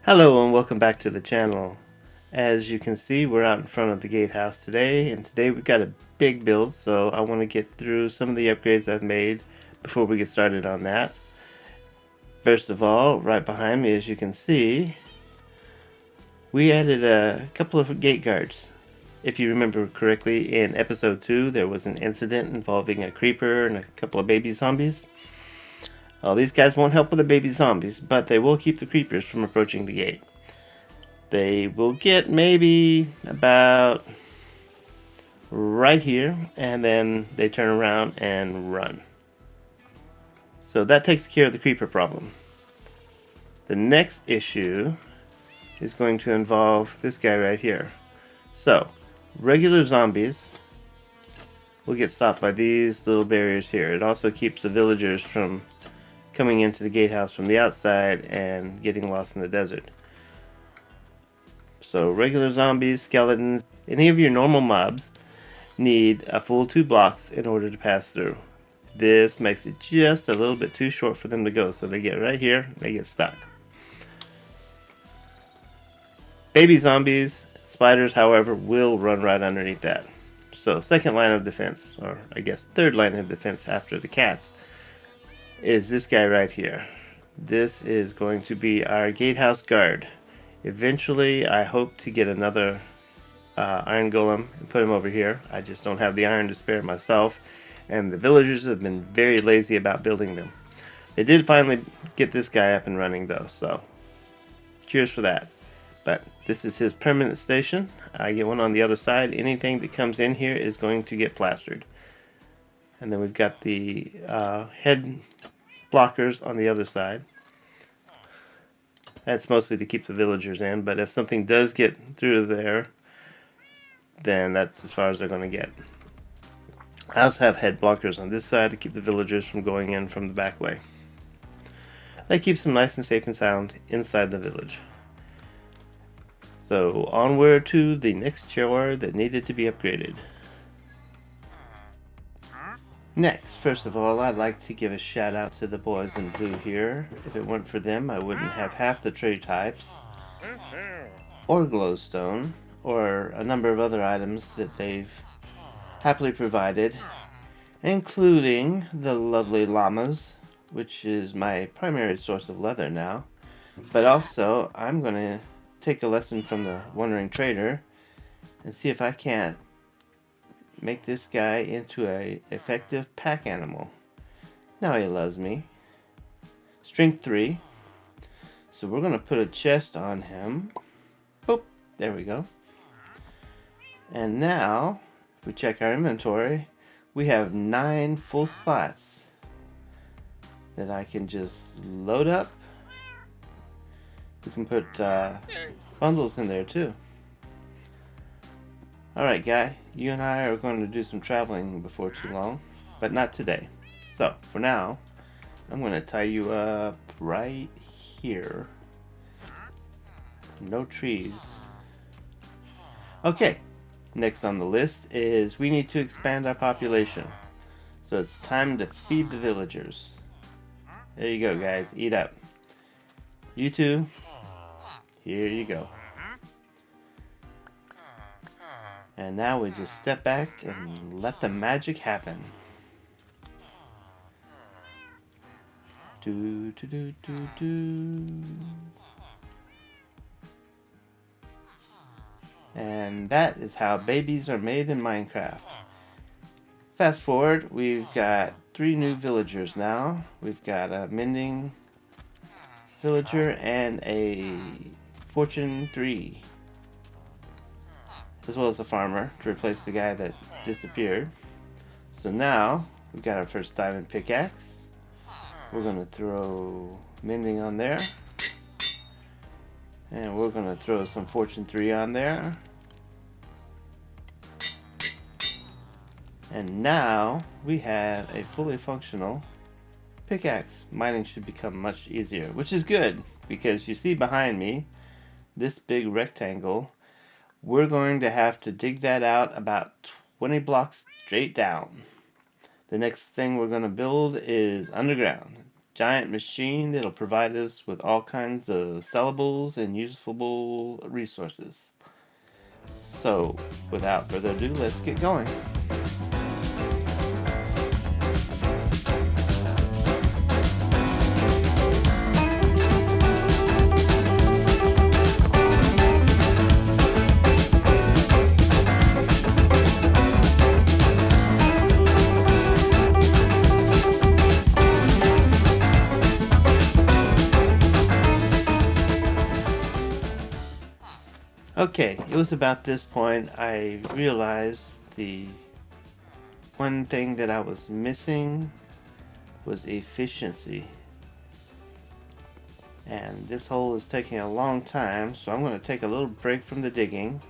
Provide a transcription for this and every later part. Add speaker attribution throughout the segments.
Speaker 1: Hello and welcome back to the channel. As you can see, we're out in front of the gatehouse today, and today we've got a big build, so I want to get through some of the upgrades I've made before we get started on that. First of all, right behind me, as you can see, we added a couple of gate guards. If you remember correctly, in episode 2 there was an incident involving a creeper and a couple of baby zombies. Well, these guys won't help with the baby zombies, but they will keep the creepers from approaching the gate. They will get maybe about right here, and then they turn around and run. So that takes care of the creeper problem. The next issue is going to involve this guy right here. So, regular zombies will get stopped by these little barriers here. It also keeps the villagers from coming into the gatehouse from the outside and getting lost in the desert. So regular zombies, skeletons, any of your normal mobs need a full 2 blocks in order to pass through. This makes it just a little bit too short for them to go, so they get right here, they get stuck. Baby zombies, spiders, however, will run right underneath that. So second line of defense, or I guess third line of defense after the cats, is this guy right here. This is going to be our gatehouse guard. Eventually, I hope to get another iron golem and put him over here. I just don't have the iron to spare myself, and the villagers have been very lazy about building them. They did finally get this guy up and running though, so cheers for that. But this is his permanent station. I get one on the other side. Anything that comes in here is going to get plastered. And then we've got the head blockers on the other side. That's mostly to keep the villagers in, but if something does get through there, then that's as far as they're going to get. I also have head blockers on this side to keep the villagers from going in from the back way. That keeps them nice and safe and sound inside the village. So onward to the next chore that needed to be upgraded. Next, first of all, I'd like to give a shout out to the boys in blue here. If it weren't for them, I wouldn't have half the tree types, or glowstone, or a number of other items that they've happily provided, including the lovely llamas, which is my primary source of leather now. But also, I'm going to take a lesson from the wandering trader and see if I can't make this guy into a effective pack animal. Now he loves me. Strength 3. So we're going to put a chest on him. Boop. There we go. And now, if we check our inventory, we have 9 full slots that I can just load up. We can put bundles in there too. Alright guy, you and I are going to do some traveling before too long, but not today. So, for now, I'm going to tie you up right here. No trees. Okay, next on the list is we need to expand our population. So it's time to feed the villagers. There you go guys, eat up. You too, here you go. And now we just step back and let the magic happen. Do do do do do. And that is how babies are made in Minecraft. Fast forward, we've got 3 new villagers now. We've got a mending villager and a fortune 3. As well as a farmer to replace the guy that disappeared. So now we've got our first diamond pickaxe. We're going to throw mending on there. And we're going to throw some fortune 3 on there. And now we have a fully functional pickaxe. Mining should become much easier, which is good because you see behind me this big rectangle. We're going to have to dig that out about 20 blocks straight down. The next thing we're going to build is underground. giant machine that'll provide us with all kinds of sellables and usable resources. So, without further ado, let's get going. Okay, it was about this point I realized the one thing that I was missing was efficiency. And this hole is taking a long time, so I'm going to take a little break from the digging.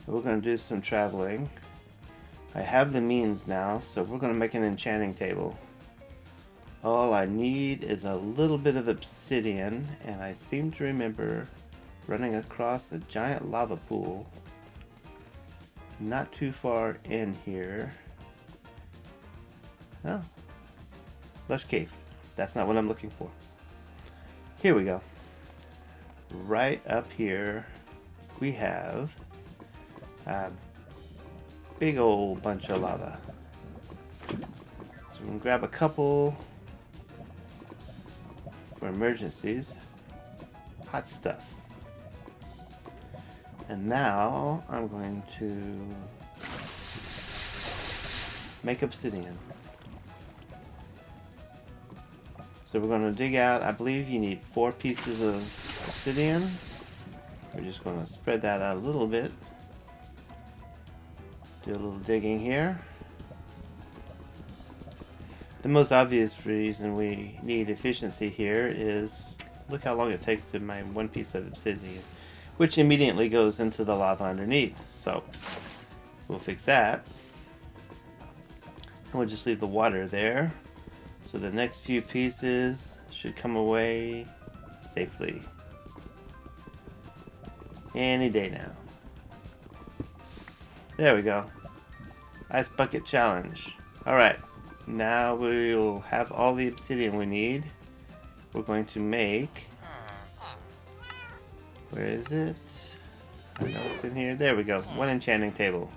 Speaker 1: We're going to do some traveling. I have the means now, so we're going to make an enchanting table. All I need is a little bit of obsidian, and I seem to remember running across a giant lava pool not too far in here. Oh, lush cave. That's not what I'm looking for. Here we go. Right up here we have a big old bunch of lava. So we can grab a couple for emergencies. Hot stuff. And now I'm going to make obsidian. So we're going to dig out, I believe you need 4 pieces of obsidian. We're just going to spread that out a little bit. Do a little digging here. The most obvious reason we need efficiency here is look how long it takes to mine 1 piece of obsidian, which immediately goes into the lava underneath. So we'll fix that. And we'll just leave the water there. So the next few pieces should come away safely. Any day now. There we go. Ice bucket challenge. Alright, now we'll have all the obsidian we need. We're going to make... Where is it? I know it's in here. There we go. 1 enchanting table.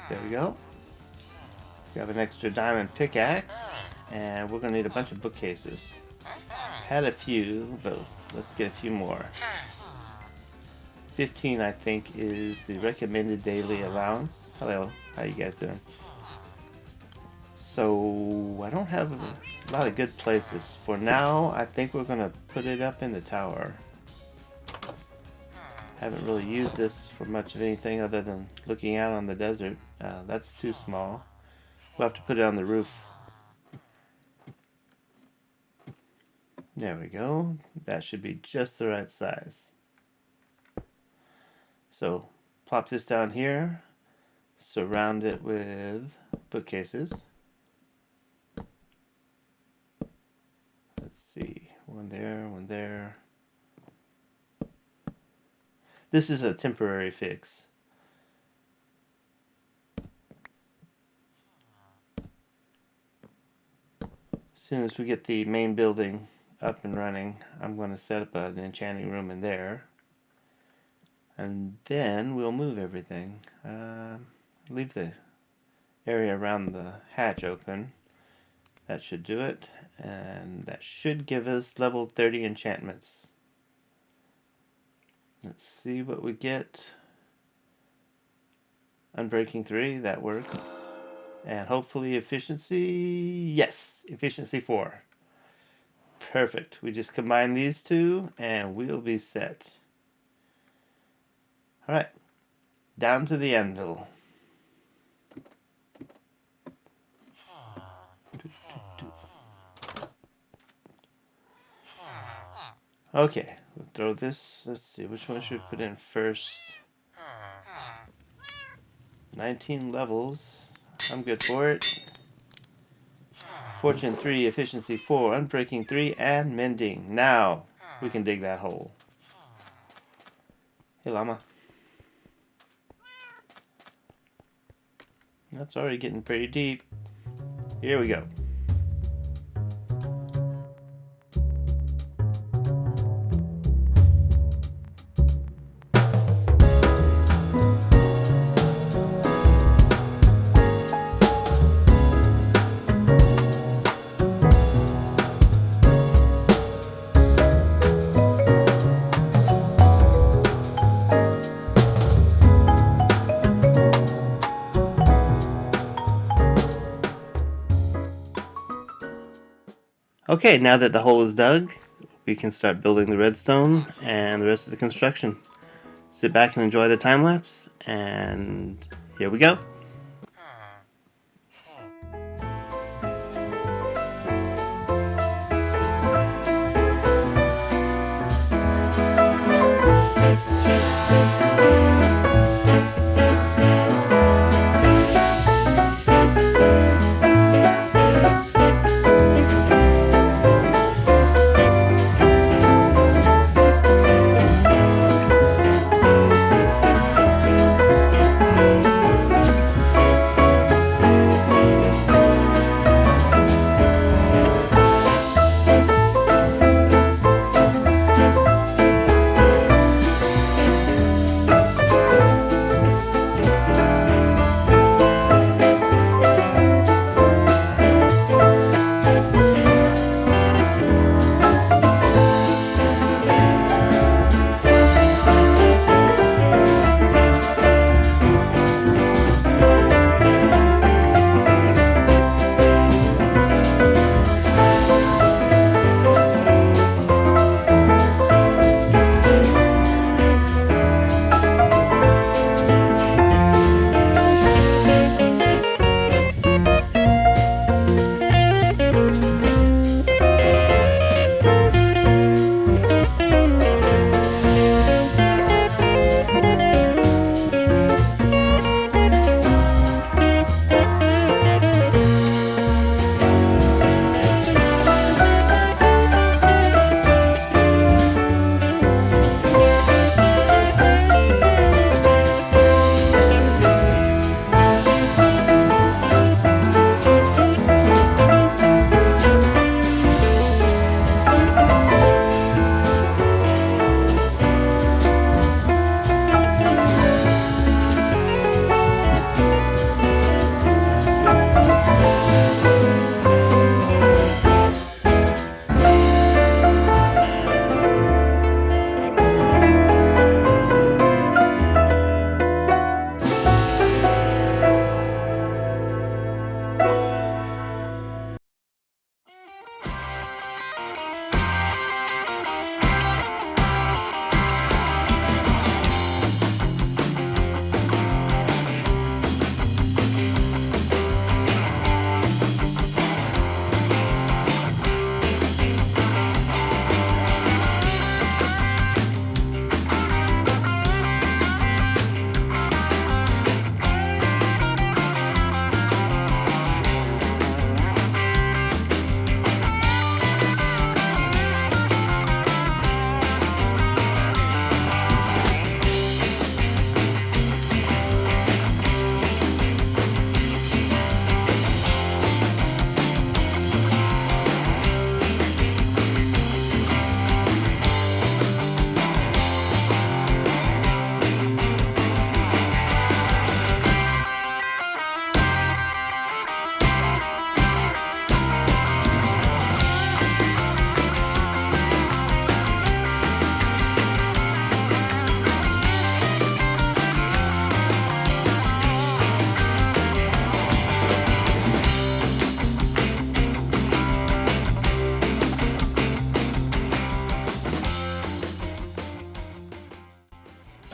Speaker 1: There we go. Grab an extra diamond pickaxe. And we're going to need a bunch of bookcases. Had a few, but let's get a few more. 15 I think is the recommended daily allowance. Hello, how you guys doing? So I don't have a lot of good places. For now, I think we're going to put it up in the tower. Haven't really used this for much of anything other than looking out on the desert. That's too small. We'll have to put it on the roof. There we go. That should be just the right size. So plop this down here. Surround it with bookcases. Let's see. 1 there, 1 there. This is a temporary fix. As soon as we get the main building up and running, I'm going to set up an enchanting room in there. And then we'll move everything. Leave the area around the hatch open. That should do it. And that should give us level 30 enchantments. Let's see what we get. Unbreaking 3, that works. And hopefully efficiency, yes, efficiency 4. Perfect. We just combine these two and we'll be set. Alright, down to the anvil. Okay, we'll throw this. Let's see, which one should we put in first? 19 levels. I'm good for it. Fortune 3, efficiency 4, unbreaking 3, and mending. Now we can dig that hole. Hey, llama. That's already getting pretty deep. Here we go. Okay, now that the hole is dug, we can start building the redstone and the rest of the construction. Sit back and enjoy the time lapse, and here we go.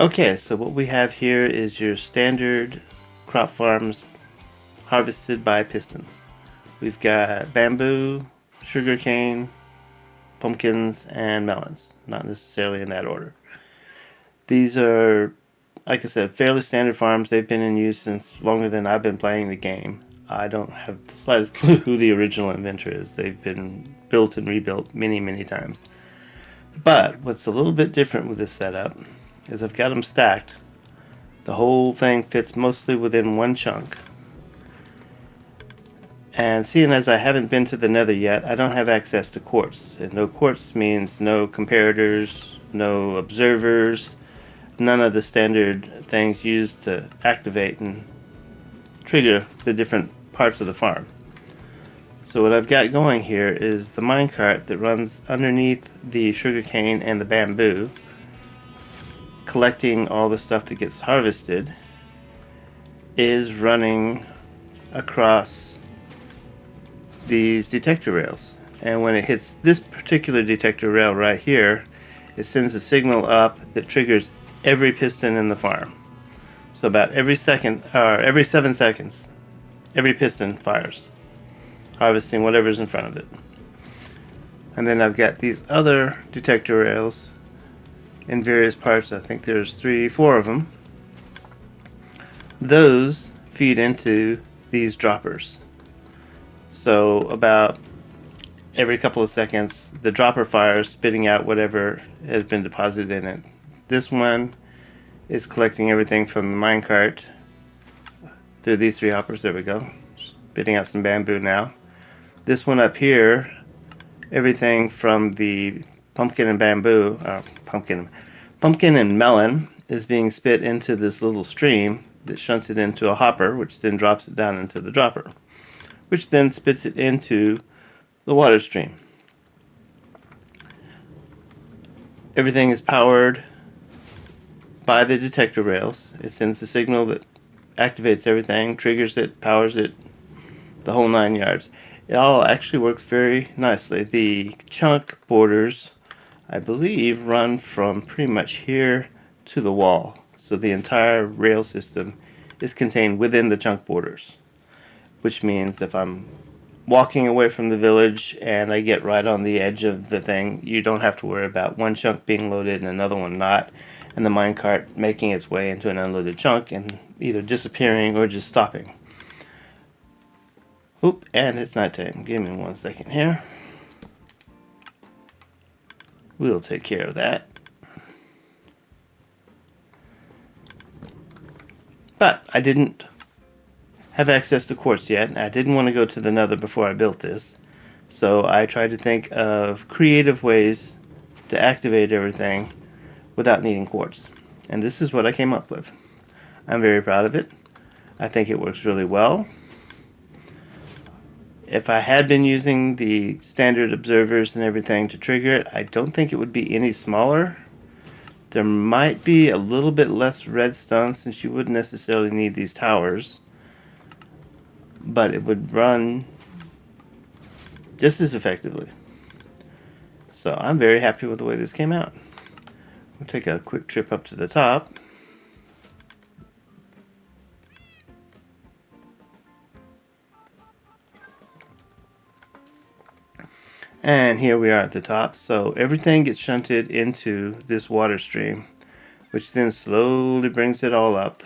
Speaker 1: Okay, so what we have here is your standard crop farms harvested by pistons. We've got bamboo, sugarcane, pumpkins, and melons. Not necessarily in that order. These are, like I said, fairly standard farms. They've been in use since longer than I've been playing the game. I don't have the slightest clue who the original inventor is. They've been built and rebuilt many, many times. But what's a little bit different with this setup is I've got them stacked. The whole thing fits mostly within one chunk. And seeing as I haven't been to the Nether yet, I don't have access to quartz. And no quartz means no comparators, no observers, none of the standard things used to activate and trigger the different parts of the farm. So what I've got going here is the minecart that runs underneath the sugarcane and the bamboo, collecting all the stuff that gets harvested, is running across these detector rails. And when it hits this particular detector rail right here, it sends a signal up that triggers every piston in the farm. So about every 7 seconds, every piston fires, harvesting whatever's in front of it. And then I've got these other detector rails in various parts. I think there's 4 of them. Those feed into these droppers. So about every couple of seconds, the dropper fires, spitting out whatever has been deposited in it. This one is collecting everything from the minecart through these 3 hoppers. There we go. Spitting out some bamboo now. This one up here, everything from the pumpkin and bamboo, pumpkin and melon is being spit into this little stream that shunts it into a hopper, which then drops it down into the dropper, which then spits it into the water stream. Everything is powered by the detector rails. It sends a signal that activates everything, triggers it, powers it, the whole 9 yards. It all actually works very nicely. The chunk borders, I believe, run from pretty much here to the wall. So the entire rail system is contained within the chunk borders, which means if I'm walking away from the village and I get right on the edge of the thing, you don't have to worry about one chunk being loaded and another one not, and the minecart making its way into an unloaded chunk and either disappearing or just stopping. Oop, and it's nighttime. Give me 1 second here. We'll take care of that. But I didn't have access to quartz yet. I didn't want to go to the Nether before I built this. So I tried to think of creative ways to activate everything without needing quartz. And this is what I came up with. I'm very proud of it. I think it works really well. If I had been using the standard observers and everything to trigger it, I don't think it would be any smaller. There might be a little bit less redstone since you wouldn't necessarily need these towers, but it would run just as effectively. So I'm very happy with the way this came out. We'll take a quick trip up to the top. And here we are at the top. So everything gets shunted into this water stream, which then slowly brings it all up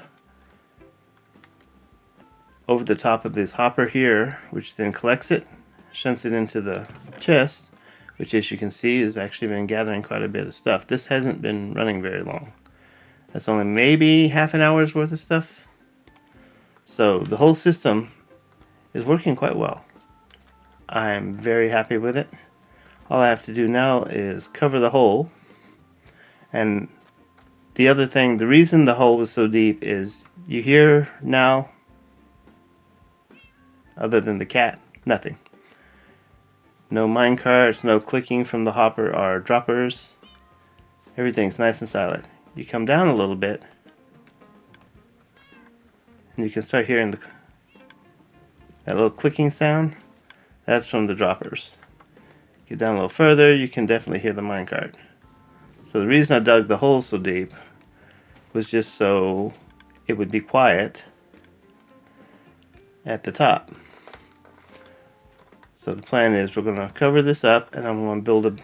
Speaker 1: over the top of this hopper here, which then collects it, shunts it into the chest, which, as you can see, has actually been gathering quite a bit of stuff. This hasn't been running very long. That's only maybe half an hour's worth of stuff. So the whole system is working quite well. I'm very happy with it. All I have to do now is cover the hole. And the other thing, the reason the hole is so deep is you hear now, other than the cat, nothing. No minecarts, no clicking from the hopper or droppers. Everything's nice and silent. You come down a little bit and you can start hearing that little clicking sound. That's from the droppers. Get down a little further, you can definitely hear the minecart. So the reason I dug the hole so deep was just so it would be quiet at the top. So the plan is we're going to cover this up and I'm going to build a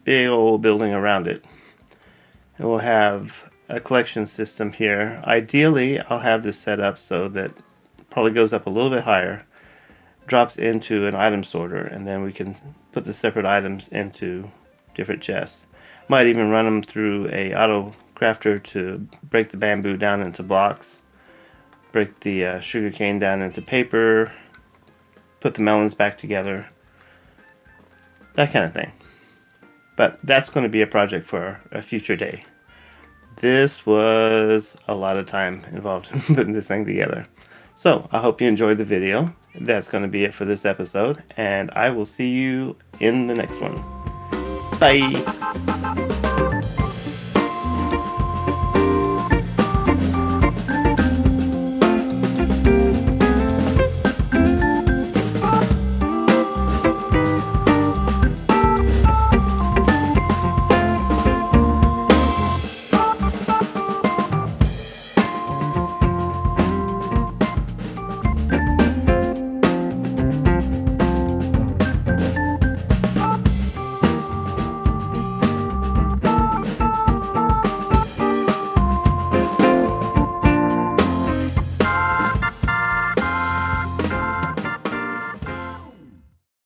Speaker 1: big old building around it. And we'll have a collection system here. Ideally, I'll have this set up so that it probably goes up a little bit higher, drops into an item sorter, and then we can put the separate items into different chests. Might even run them through a auto crafter to break the bamboo down into blocks, break the sugarcane down into paper, put the melons back together, that kind of thing. But that's going to be a project for a future day. This was a lot of time involved in putting this thing together. So I hope you enjoyed the video. That's going to be it for this episode, and I will see you in the next one. Bye!